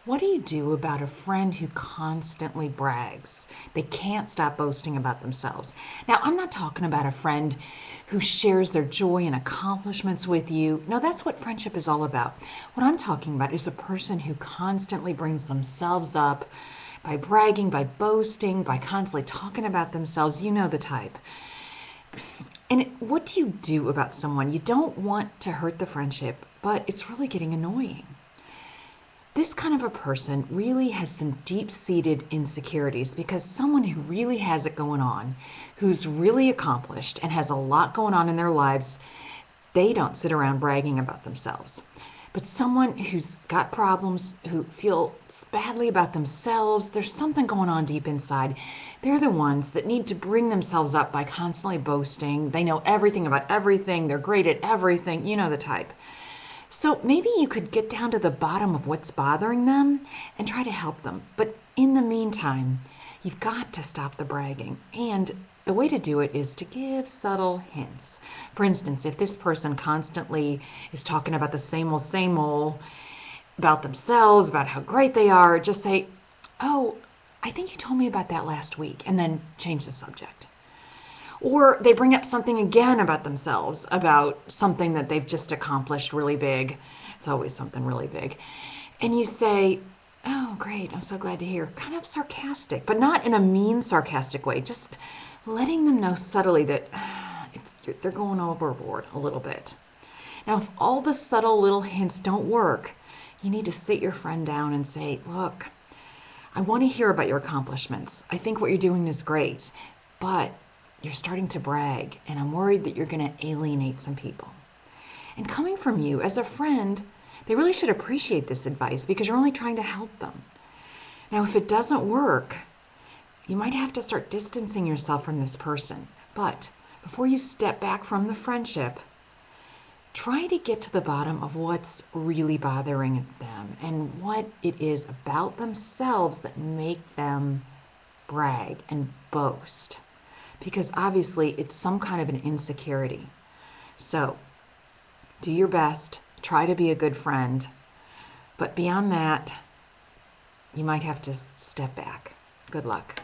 What do you do about a friend who constantly brags? They can't stop boasting about themselves. Now, I'm not talking about a friend who shares their joy and accomplishments with you. No, that's what friendship is all about. What I'm talking about is a person who constantly brings themselves up by bragging, by boasting, by constantly talking about themselves. You know the type. And what do you do about someone? You don't want to hurt the friendship, but it's really getting annoying. This kind of a person really has some deep-seated insecurities because someone who really has it going on, who's really accomplished and has a lot going on in their lives, they don't sit around bragging about themselves. But someone who's got problems, who feels badly about themselves, there's something going on deep inside. They're the ones that need to bring themselves up by constantly boasting. They know everything about everything. They're great at everything. You know the type. So maybe you could get down to the bottom of what's bothering them and try to help them. But in the meantime, you've got to stop the bragging. And the way to do it is to give subtle hints. For instance, if this person constantly is talking about the same old, about themselves, about how great they are, just say, "Oh, I think you told me about that last week," and then change the subject. Or they bring up something again about themselves, about something that they've just accomplished really big. It's always something really big. And you say, "Oh, great, I'm so glad to hear." Kind of sarcastic, but not in a mean, sarcastic way. Just letting them know subtly that they're going overboard a little bit. Now, if all the subtle little hints don't work, you need to sit your friend down and say, "Look, I want to hear about your accomplishments. I think what you're doing is great, but you're starting to brag, and I'm worried that you're going to alienate some people." And coming from you as a friend, they really should appreciate this advice because you're only trying to help them. Now, if it doesn't work, you might have to start distancing yourself from this person. But before you step back from the friendship, try to get to the bottom of what's really bothering them and what it is about themselves that make them brag and boast. Because obviously it's some kind of an insecurity. So do your best, try to be a good friend, but beyond that, you might have to step back. Good luck.